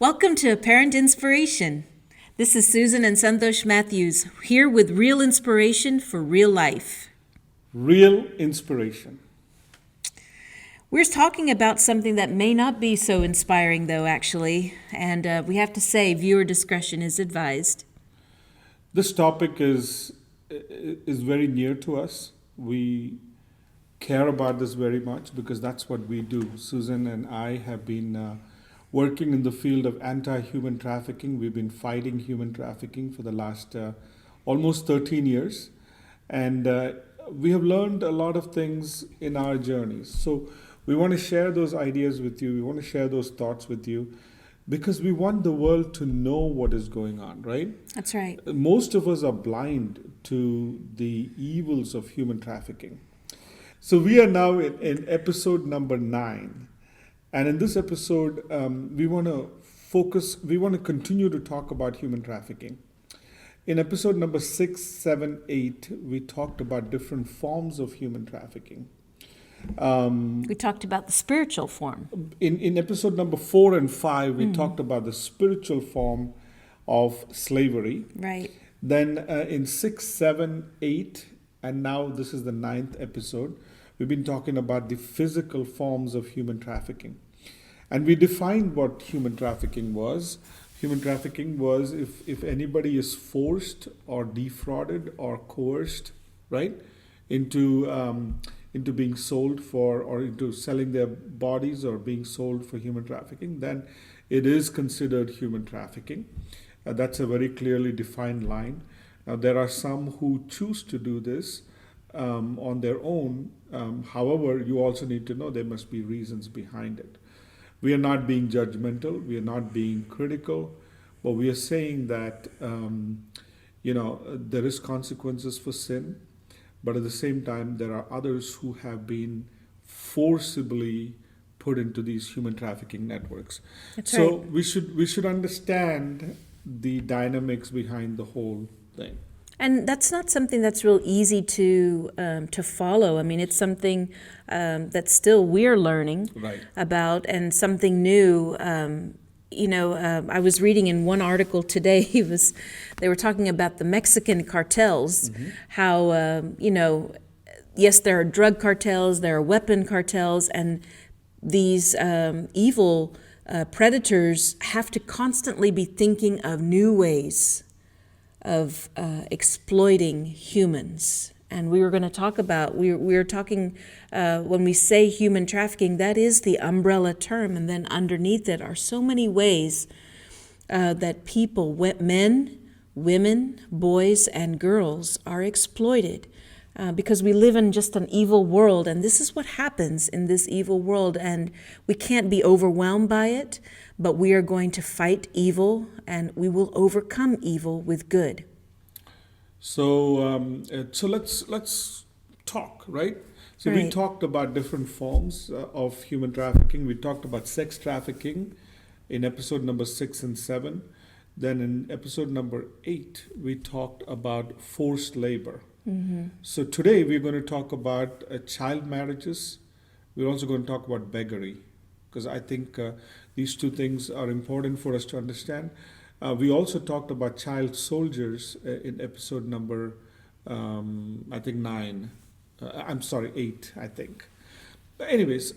Welcome to Apparent Inspiration. This is Susan and Santhosh Mathews, here with real inspiration for real life. Real inspiration. We're talking about something that may not be so inspiring, though, actually, and we have to say viewer discretion is advised. This topic is very near to us. We care about this very much because that's what we do. Susan and I have been working in the field of anti-human trafficking. We've been fighting human trafficking for the last almost 13 years. And we have learned a lot of things in our journeys. So we want to share those ideas with you. We want to share those thoughts with you because we want the world to know what is going on, right? That's right. Most of us are blind to the evils of human trafficking. So we are now in episode number 9. And in this episode, we want to continue to talk about human trafficking. In episode number 6, 7, 8, we talked about different forms of human trafficking. We talked about the spiritual form. In episode number 4 and 5, we talked about the spiritual form of slavery. Right. Then in 6, 7, 8, and now this is the 9th episode, we've been talking about the physical forms of human trafficking. And we defined what human trafficking was. Human trafficking was if anybody is forced or defrauded or coerced, right, into being sold for, or into selling their bodies or being sold for human trafficking, then it is considered human trafficking. That's a very clearly defined line. Now, there are some who choose to do this on their own. However, you also need to know there must be reasons behind it. We are not being judgmental. We are not being critical. But we are saying that, there is consequences for sin. But at the same time, there are others who have been forcibly put into these human trafficking networks. That's so right. we should understand the dynamics behind the whole thing. And that's not something that's real easy to follow. I mean, it's something that still we're learning about, and something new. I was reading in one article today. They were talking about the Mexican cartels. How yes, there are drug cartels, there are weapon cartels, and these evil predators have to constantly be thinking of new ways of exploiting humans. And we were going to talk about, we're talking, when we say human trafficking, that is the umbrella term. And then underneath it are so many ways that people, men, women, boys, and girls are exploited. Because we live in just an evil world, and this is what happens in this evil world, and we can't be overwhelmed by it, but we are going to fight evil, and we will overcome evil with good. So let's talk, right? So we talked about different forms of human trafficking. We talked about sex trafficking in episode number 6 and 7. Then in episode number 8, we talked about forced labor. So today we're going to talk about child marriages. We're also going to talk about beggary, because I think these two things are important for us to understand. We also talked about child soldiers in episode number, 9. 8, I think. But anyways,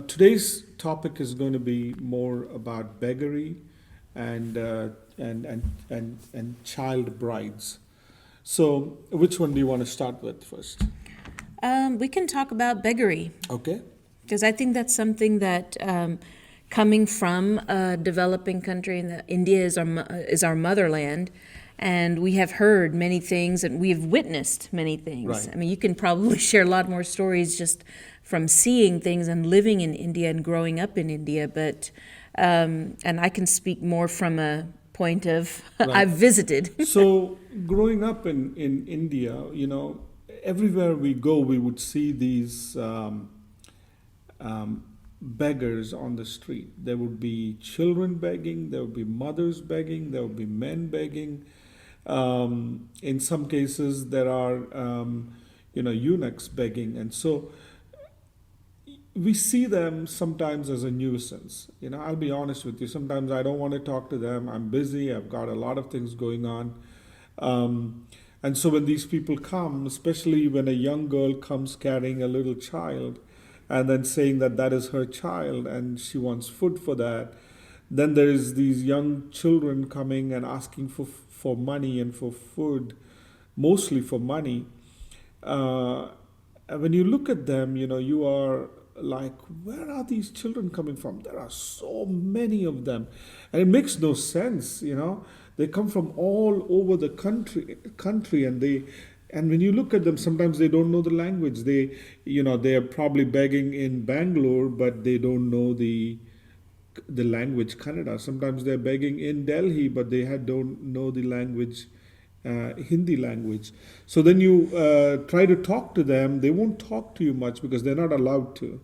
today's topic is going to be more about beggary and child brides. So, which one do you want to start with first? We can talk about beggary. Okay. Because I think that's something that, coming from a developing country, India is our motherland, and we have heard many things, and we have witnessed many things. Right. I mean, you can probably share a lot more stories just from seeing things and living in India and growing up in India, but and I can speak more from a point of I've visited. So growing up in India, everywhere we go, we would see these beggars on the street. There would be children begging, there would be mothers begging, there would be men begging. In some cases, there are eunuchs begging, and so we see them sometimes as a nuisance. I'll be honest with you. Sometimes I don't want to talk to them. I'm busy. I've got a lot of things going on. And so when these people come, especially when a young girl comes carrying a little child and then saying that that is her child and she wants food for that, then there is these young children coming and asking for money and for food, mostly for money. And when you look at them, you are like, where are these children coming from? There are so many of them. And it makes no sense. They come from all over the country, and when you look at them, sometimes they don't know the language. They are probably begging in Bangalore, but they don't know the language Kannada. Sometimes they're begging in Delhi, but they don't know the language, Hindi language. So then you try to talk to them. They won't talk to you much because they're not allowed to.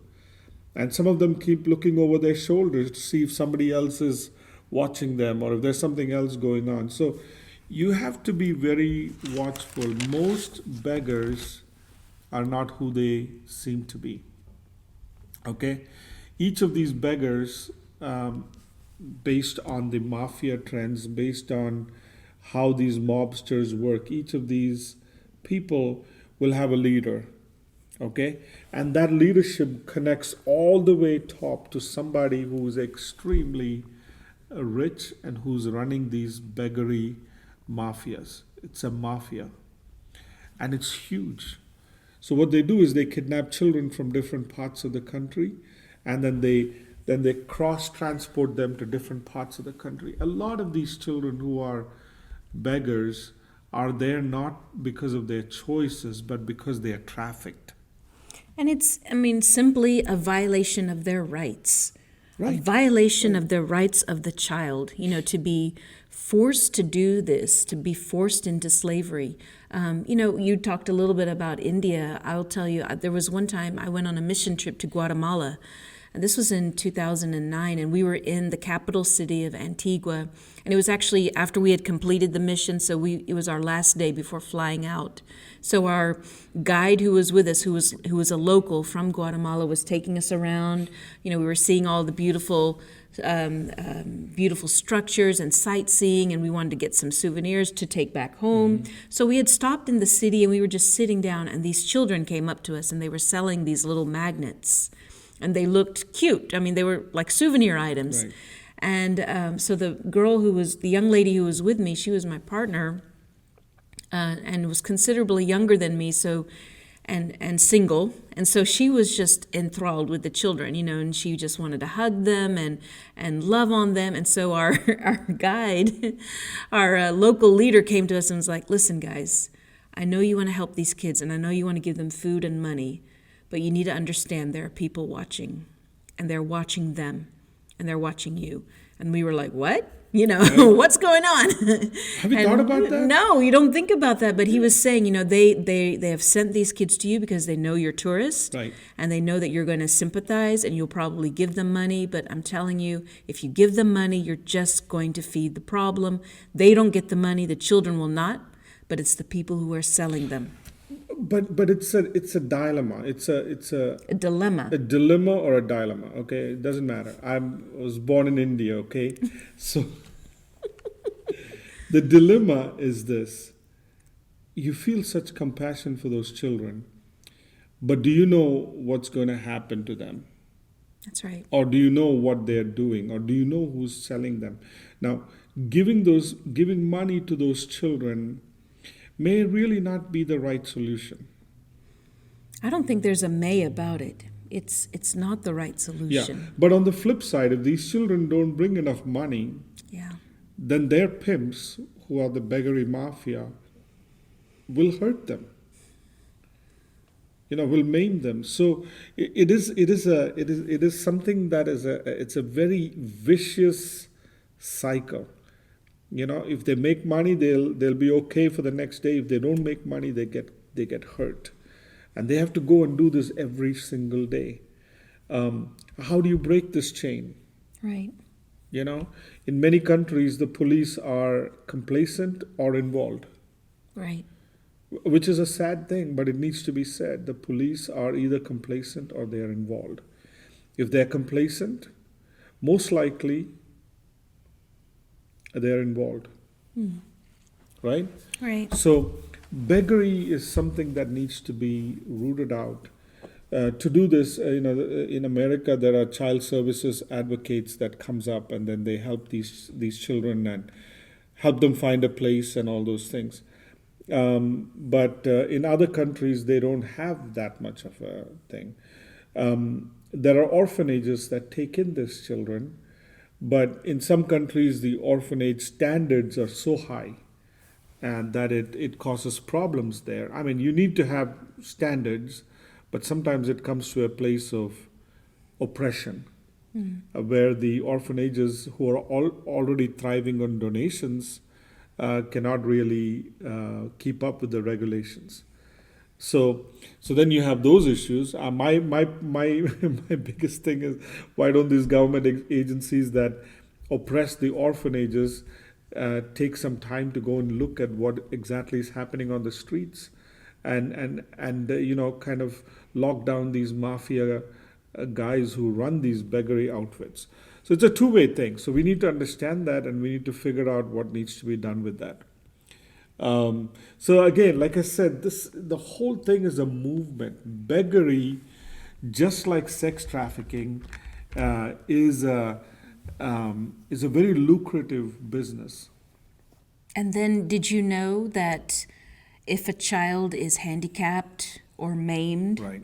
And some of them keep looking over their shoulders to see if somebody else is watching them or if there's something else going on. So you have to be very watchful. Most beggars are not who they seem to be. Okay? Each of these beggars, based on the mafia trends, based on how these mobsters work, each of these people will have a leader. Okay? And that leadership connects all the way top to somebody who is extremely rich and who's running these beggary mafias. It's a mafia. And it's huge. So what they do is they kidnap children from different parts of the country, and then they cross-transport them to different parts of the country. A lot of these children who are beggars are there not because of their choices, but because they are trafficked. And it's, simply a violation of their rights. Right. A violation of the rights of the child, to be forced to do this, to be forced into slavery. You talked a little bit about India. I'll tell you, there was one time I went on a mission trip to Guatemala. And this was in 2009, and we were in the capital city of Antigua. And it was actually after we had completed the mission, so it was our last day before flying out. So our guide who was with us, who was a local from Guatemala, was taking us around. We were seeing all the beautiful structures and sightseeing, and we wanted to get some souvenirs to take back home. Mm-hmm. So we had stopped in the city, and we were just sitting down, and these children came up to us, and they were selling these little magnets. And they looked cute. They were like souvenir items. Right. And so the young lady who was with me, she was my partner, and was considerably younger than me, and single. And so she was just enthralled with the children, and she just wanted to hug them and love on them. And so our guide, our local leader, came to us and was like, listen, guys, I know you want to help these kids, and I know you want to give them food and money, but you need to understand there are people watching, and they're watching them, and they're watching you. And we were like, what? What's going on? Have you thought about that? No, you don't think about that. But he was saying, they have sent these kids to you because they know you're tourists. Right. And they know that you're going to sympathize and you'll probably give them money. But I'm telling you, if you give them money, you're just going to feed the problem. They don't get the money. The children will not. But it's the people who are selling them. But it's a dilemma. It's a dilemma. A dilemma or a dilemma. Okay, it doesn't matter. I was born in India. Okay, so the dilemma is this: you feel such compassion for those children, but do you know what's going to happen to them? That's right. Or do you know what they're doing? Or do you know who's selling them? Now, giving money to those children may really not be the right solution. I don't think there's a may about it. It's not the right solution. Yeah. But on the flip side, if these children don't bring enough money, then their pimps, who are the beggary mafia, will hurt them. Will maim them. So it is something that it's a very vicious cycle. If they make money, they'll be okay for the next day. If they don't make money, they get hurt, and they have to go and do this every single day. How do you break this chain? Right. In many countries, the police are complacent or involved. Right. Which is a sad thing, but it needs to be said. The police are either complacent or they are involved. If they're complacent, most likely they're involved. Right? Right. So beggary is something that needs to be rooted out. To do this, in America, there are child services advocates that comes up, and then they help these children and help them find a place and all those things. But in other countries, they don't have that much of a thing. There are orphanages that take in these children, but in some countries, the orphanage standards are so high and that it causes problems there. I mean, you need to have standards, but sometimes it comes to a place of oppression, where the orphanages who are already thriving on donations cannot really keep up with the regulations. So then you have those issues. My biggest thing is, why don't these government agencies that oppress the orphanages take some time to go and look at what exactly is happening on the streets, and kind of lock down these mafia guys who run these beggary outfits. So it's a two-way thing. So we need to understand that, and we need to figure out what needs to be done with that. So again, like I said, the whole thing is a movement. Beggary, just like sex trafficking, is a very lucrative business. And then, did you know that if a child is handicapped or maimed, Right.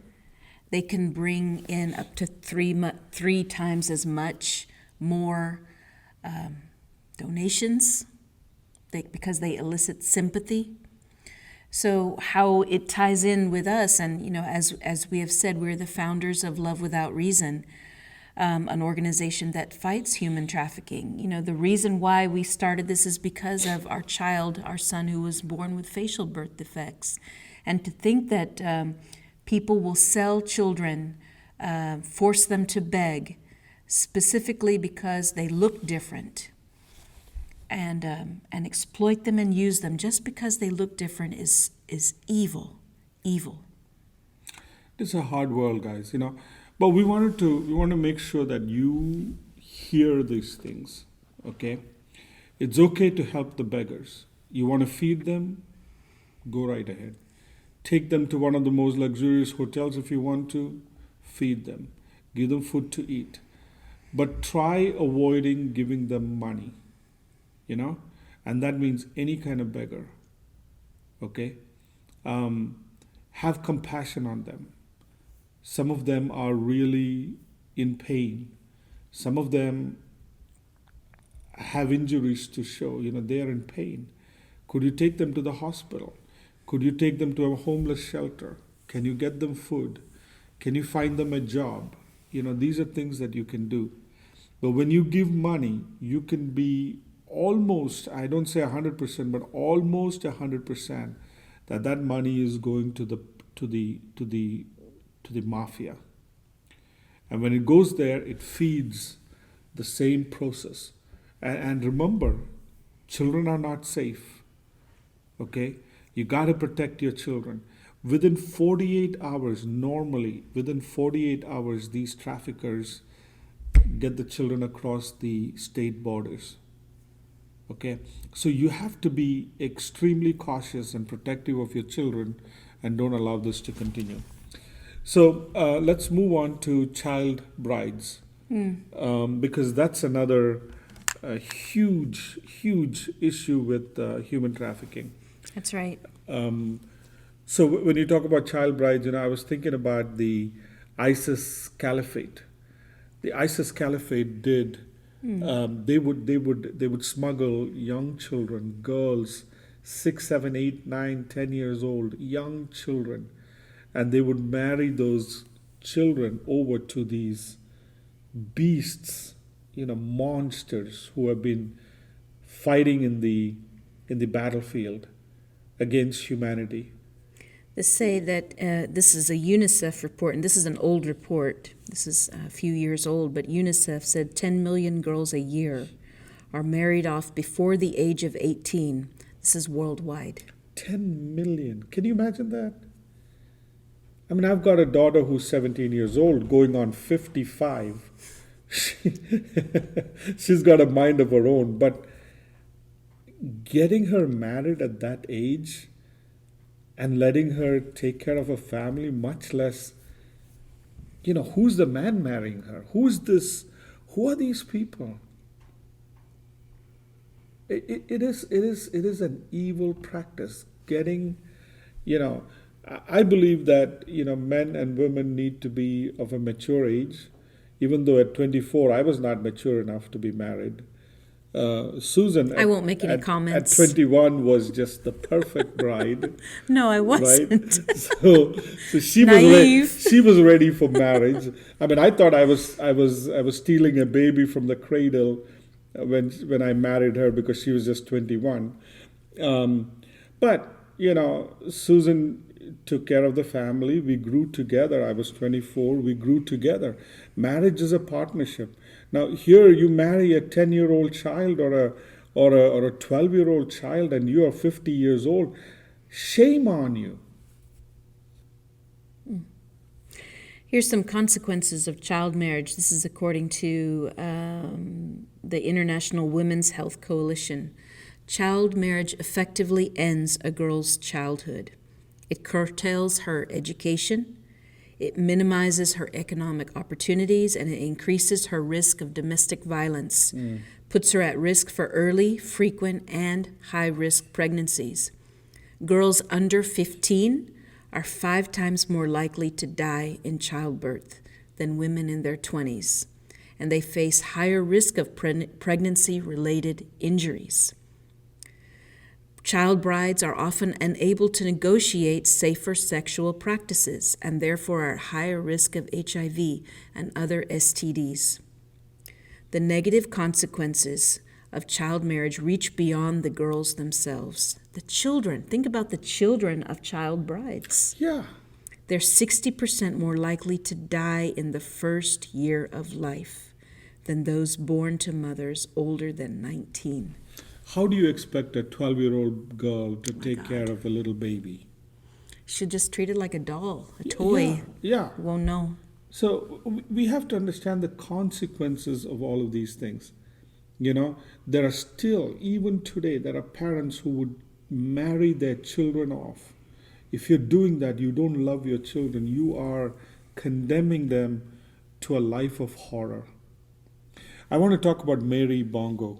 they can bring in up to three times as much more donations because they elicit sympathy? So how it ties in with us, and as we have said, we're the founders of Love Without Reason, an organization that fights human trafficking. The reason why we started this is because of our son who was born with facial birth defects. And to think that people will sell children, force them to beg, specifically because they look different, and exploit them and use them just because they look different is evil. It's a hard world, guys, But we want to make sure that you hear these things, okay? It's okay to help the beggars. You want to feed them? Go right ahead. Take them to one of the most luxurious hotels if you want to. Feed them. Give them food to eat. But try avoiding giving them money, And that means any kind of beggar, okay? Have compassion on them. Some of them are really in pain. Some of them have injuries to show, they are in pain. Could you take them to the hospital? Could you take them to a homeless shelter? Can you get them food? Can you find them a job? These are things that you can do. But when you give money, you can be almost, I don't say 100%, but almost 100% that money is going to the mafia. And when it goes there, it feeds the same process. And remember, children are not safe, okay? You got to protect your children. Within 48 hours, normally, these traffickers get the children across the state borders, okay? So you have to be extremely cautious and protective of your children and don't allow this to continue. So let's move on to child brides, because that's another huge issue with human trafficking. That's right. So when you talk about child brides, I was thinking about the ISIS caliphate. The ISIS caliphate did. They would smuggle young children, girls, 6, 7, 8, 9, 10 years old, young children. And they would marry those children over to these beasts, monsters who have been fighting in the battlefield against humanity. They say that this is a UNICEF report, and this is an old report. This is a few years old, but UNICEF said 10 million girls a year are married off before the age of 18. This is worldwide. 10 million. Can you imagine that? I mean, I've got a daughter who's 17 years old, going on 55. She, she's got a mind of her own, but getting her married at that age and letting her take care of a family, much less, who's the man marrying her? Who's this? Who are these people? It is an evil practice. Getting, I believe that, men and women need to be of a mature age. Even though at 24, I was not mature enough to be married. Susan, I won't make any comments. At 21 was just the perfect bride. No, I wasn't. Right? So she Naive. she was ready for marriage. I mean, I thought I was stealing a baby from the cradle when I married her because she was just 21. But Susan took care of the family. We grew together. I was 24. We grew together. Marriage is a partnership. Now here you marry a 10-year-old child or a 12-year-old child, and you are 50 years old. Shame on you. Here's some consequences of child marriage. This is according to the International Women's Health Coalition. Child marriage effectively ends a girl's childhood. It curtails her education, it minimizes her economic opportunities, and it increases her risk of domestic violence, puts her at risk for early, frequent, and high-risk pregnancies. Girls under 15 are 5 times more likely to die in childbirth than women in their 20s, and they face higher risk of pregnancy-related injuries. Child brides are often unable to negotiate safer sexual practices and therefore are at higher risk of HIV and other STDs. The negative consequences of child marriage reach beyond the girls themselves. The children, think about the children of child brides. Yeah. They're 60% more likely to die in the first year of life than those born to mothers older than 19. How do you expect a 12-year-old girl to take care of a little baby? Should just treat it like a doll, a toy. Yeah. Won't know. So we have to understand the consequences of all of these things. There are still, even today, there are parents who would marry their children off. If you're doing that, you don't love your children. You are condemning them to a life of horror. I want to talk about Mary Bongo.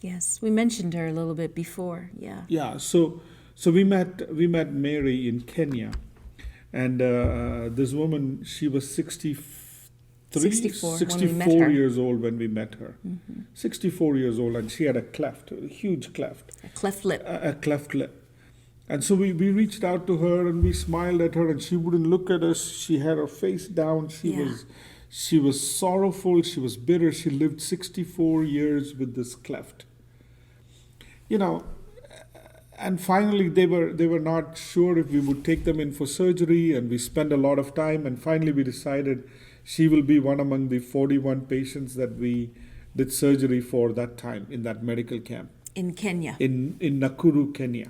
Yes, we mentioned her a little bit before. Yeah. Yeah. So we met Mary in Kenya, and this woman, she was 64 years old when we met her. 64 years old, and she had a huge cleft. A cleft lip. A cleft lip. And so we reached out to her and we smiled at her, and she wouldn't look at us. She had her face down. She was sorrowful. She was bitter. She lived 64 years with this cleft. And finally they were not sure if we would take them in for surgery, and we spent a lot of time, and finally we decided she will be one among the 41 patients that we did surgery for that time in that medical camp. In Kenya. In Nakuru, Kenya.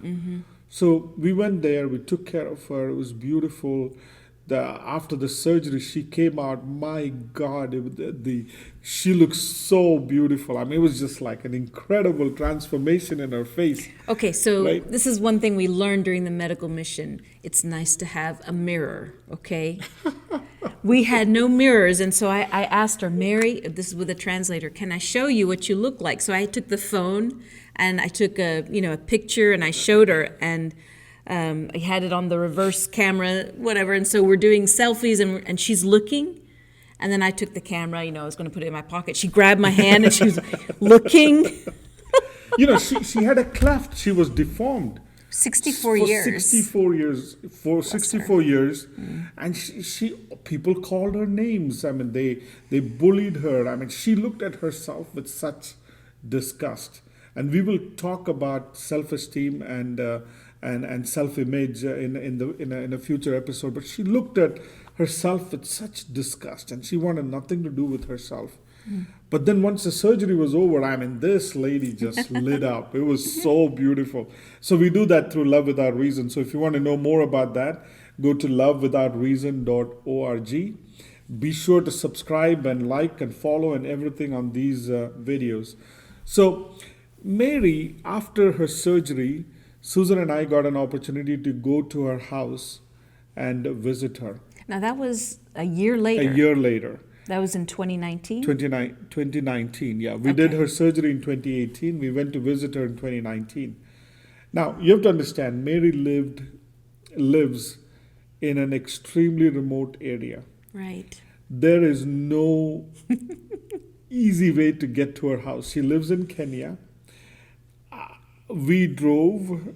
So we went there, we took care of her, it was beautiful. After the surgery, she came out, my God, she looks so beautiful. I mean, it was just like an incredible transformation in her face. Okay, so right? This is one thing we learned during the medical mission. It's nice to have a mirror, okay? We had no mirrors, and so I asked her, Mary, this is with a translator, can I show you what you look like? So I took the phone, and I took a picture, and I showed her, and I had it on the reverse camera, whatever, and so we're doing selfies, and she's looking, and then I took the camera, I was going to put it in my pocket. She grabbed my hand, and she was looking. She had a cleft. She was deformed. 64 years. 64 years. For 64 years. And people called her names. I mean, they bullied her. I mean, she looked at herself with such disgust. And we will talk about self-esteem and self-image in a future episode. But she looked at herself with such disgust, and she wanted nothing to do with herself. But then once the surgery was over, I mean, this lady just lit up. It was so beautiful. So we do that through Love Without Reason. So if you want to know more about that, Go to lovewithoutreason.org. Be sure to subscribe and like and follow and everything on these videos. So, Mary, after her surgery, Susan and I got an opportunity to go to her house and visit her. Now that was a year later. A year later. That was in 2019? 2019, yeah. We did her surgery in 2018. We went to visit her in 2019. Now, you have to understand, Mary lives in an extremely remote area. Right. There is no easy way to get to her house. She lives in Kenya. We drove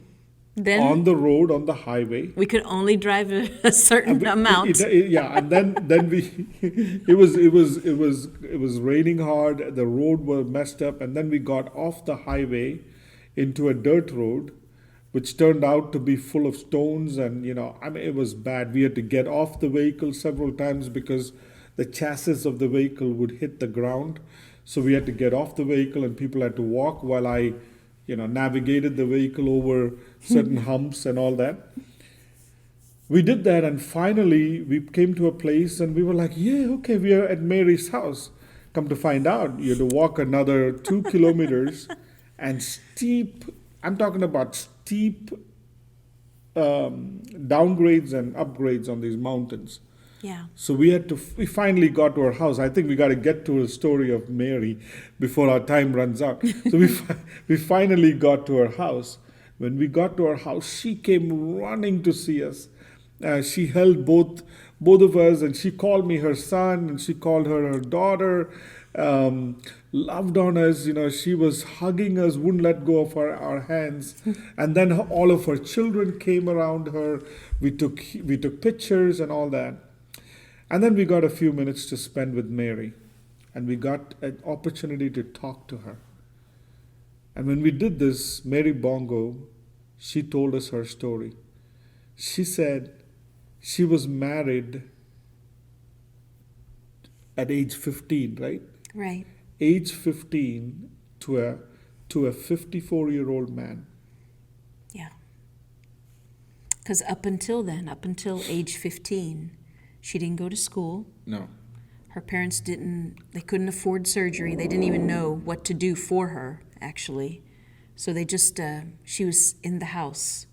on the road, on the highway. We could only drive a certain amount. And then we it was raining hard. The road was messed up, and then we got off the highway into a dirt road, which turned out to be full of stones, and it was bad. We had to get off the vehicle several times because the chassis of the vehicle would hit the ground. So we had to get off the vehicle, and people had to walk while I navigated the vehicle over certain humps and all that. We did that, and finally we came to a place, and we were like, yeah, okay, we are at Mary's house. Come to find out, you had to walk another 2 kilometers and steep, I'm talking about steep downgrades and upgrades on these mountains. Yeah. So we finally got to her house. I think we got to get to the story of Mary before our time runs out. So we finally got to her house. When we got to her house, she came running to see us. She held both of us, and she called me her son, and she called her daughter. Loved on us, she was hugging us, wouldn't let go of our hands. And then all of her children came around her. We took pictures and all that. And then we got a few minutes to spend with Mary, and we got an opportunity to talk to her. And when we did this, Mary Bongo, she told us her story. She said she was married at age 15, right? Right. Age 15 to a 54-year-old man. Yeah. Because up until age 15, she didn't go to school. No. Her parents they couldn't afford surgery. They didn't even know what to do for her, actually. So they just, she was in the house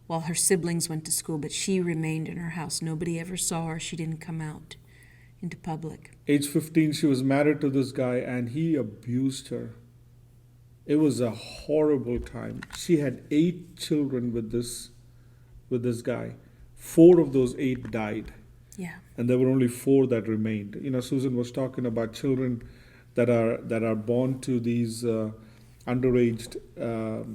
while her siblings went to school, but she remained in her house. Nobody ever saw her. She didn't come out into public. Age 15, she was married to this guy, and he abused her. It was a horrible time. She had 8 children with this guy. 4 of those 8 died. Yeah. And there were only 4 that remained. Susan was talking about children that are born to these underage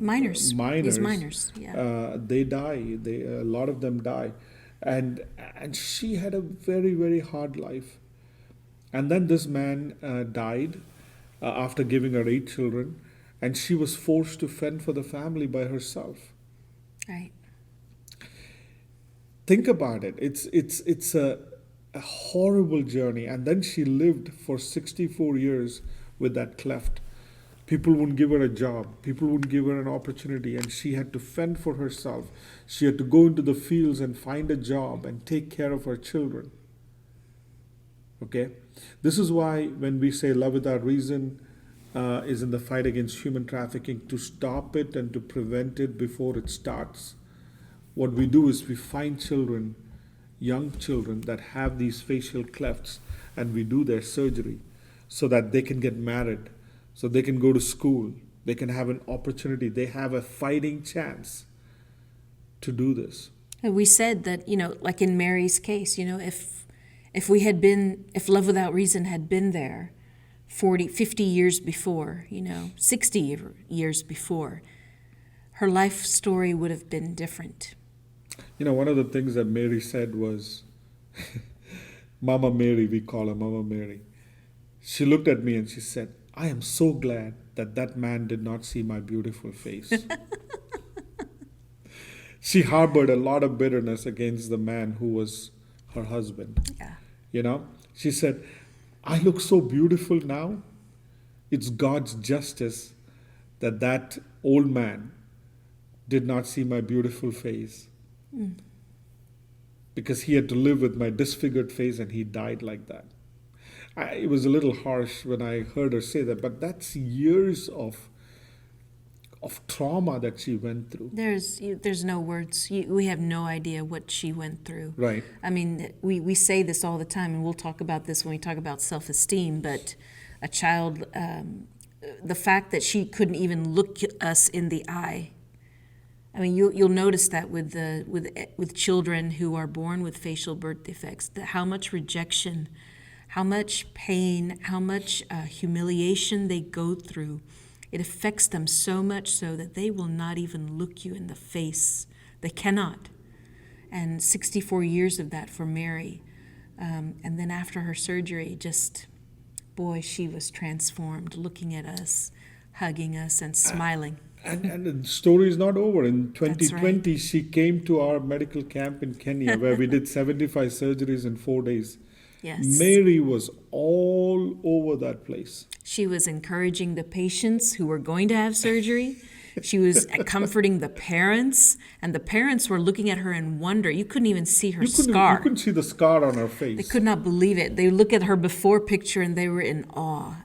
minors. These minors, yeah. They die. A lot of them die, and she had a very, very hard life. And then this man died after giving her 8 children, and she was forced to fend for the family by herself. Right. Think about it. It's a horrible journey. And then she lived for 64 years with that cleft. People wouldn't give her a job. People wouldn't give her an opportunity. And she had to fend for herself. She had to go into the fields and find a job and take care of her children. Okay? This is why when we say love without reason is in the fight against human trafficking, to stop it and to prevent it before it starts. What we do is we find children, young children that have these facial clefts, and we do their surgery so that they can get married, so they can go to school, they can have an opportunity, they have a fighting chance to do this. And we said that, like in Mary's case, if Love Without Reason had been there 40, 50 years before, 60 years before, her life story would have been different. One of the things that Mary said was, Mama Mary, we call her Mama Mary. She looked at me and she said, I am so glad that man did not see my beautiful face. She harbored a lot of bitterness against the man who was her husband. Yeah. She said, I look so beautiful now. It's God's justice that old man did not see my beautiful face. because he had to live with my disfigured face and he died like that. It was a little harsh when I heard her say that, but that's years of trauma that she went through. There's no words. We have no idea what she went through. Right. I mean, we say this all the time, and we'll talk about this when we talk about self-esteem, but a child, the fact that she couldn't even look us in the eye. I mean, you'll notice that with children who are born with facial birth defects, that how much rejection, how much pain, how much humiliation they go through. It affects them so much so that they will not even look you in the face. They cannot. And 64 years of that for Mary. And then after her surgery, boy, she was transformed, looking at us, hugging us, and smiling. And the story is not over. In 2020, right. She came to our medical camp in Kenya where we did 75 surgeries in 4 days. Yes. Mary was all over that place. She was encouraging the patients who were going to have surgery. She was comforting the parents, and the parents were looking at her in wonder. You couldn't even see her scar. You couldn't see the scar on her face. They could not believe it. They look at her before picture and they were in awe.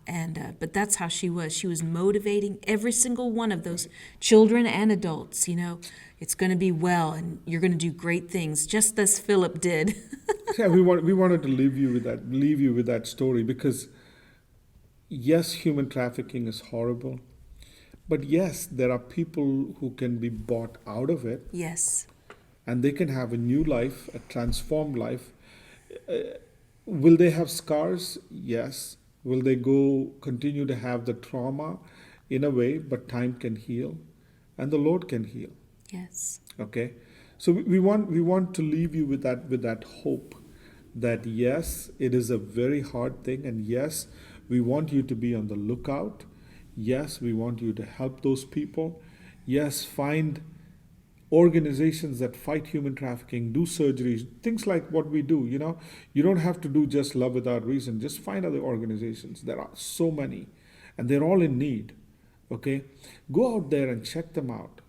But that's how she was. She was motivating every single one of those children and adults. It's going to be well, and you're going to do great things, just as Philip did. Yeah, we wanted to leave you with that story because, yes, human trafficking is horrible. But yes, there are people who can be bought out of it. Yes. And they can have a new life, a transformed life. Will they have scars? Yes. Will they continue to have the trauma? In a way, but time can heal. And the Lord can heal. Yes. Okay? So we want to leave you with that hope that yes, it is a very hard thing, and yes, we want you to be on the lookout. Yes, we want you to help those people. Yes, find organizations that fight human trafficking, do surgeries, things like what we do. You don't have to do just Love Without Reason. Just find other organizations. There are so many, and they're all in need. Okay? Go out there and check them out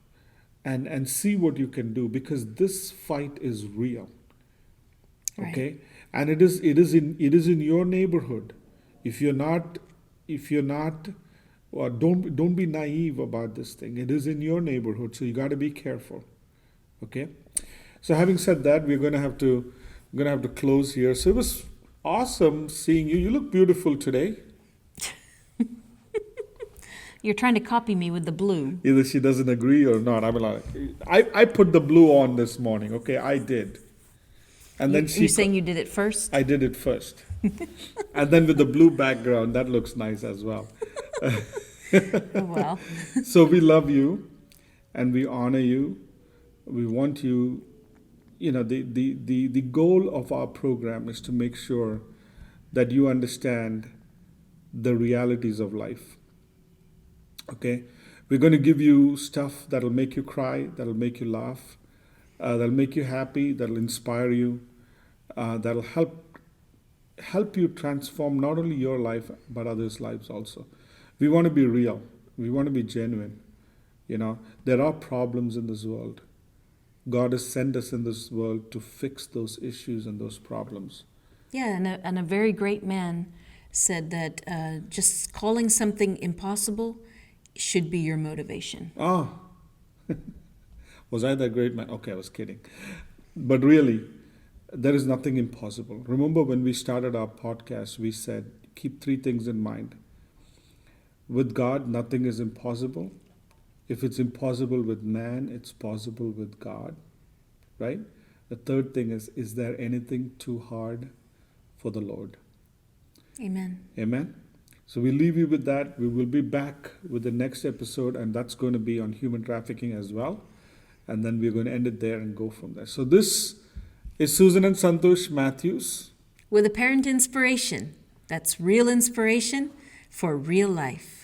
and see what you can do, because this fight is real. Okay? Right. And it is in your neighborhood. If you're not well, don't be naive about this thing. It is in your neighborhood, so you got to be careful. Okay? So having said that, we're going to have to close here. So it was awesome seeing you. You look beautiful today. You're trying to copy me with the blue. Either she doesn't agree or not. I put the blue on this morning. Okay, I did. And then You're saying you did it first? I did it first. And then with the blue background, that looks nice as well. Well. So we love you and we honor you. We want you, the goal of our program is to make sure that you understand the realities of life. Okay? We're going to give you stuff that'll make you cry, that'll make you laugh, that'll make you happy, that'll inspire you, that'll help you transform not only your life but others' lives also. We want to be real. We want to be genuine. There are problems in this world. God has sent us in this world to fix those issues and those problems. Yeah, and a very great man said that just calling something impossible should be your motivation. Ah, was I that great man? Okay, I was kidding. But really, there is nothing impossible. Remember when we started our podcast, we said, keep 3 things in mind. With God, nothing is impossible. If it's impossible with man, it's possible with God, right? The third thing is there anything too hard for the Lord? Amen. Amen. So we leave you with that. We will be back with the next episode, and that's going to be on human trafficking as well. And then we're going to end it there and go from there. So this is Susan and Santhosh Mathews. With a parent inspiration. That's real inspiration for real life.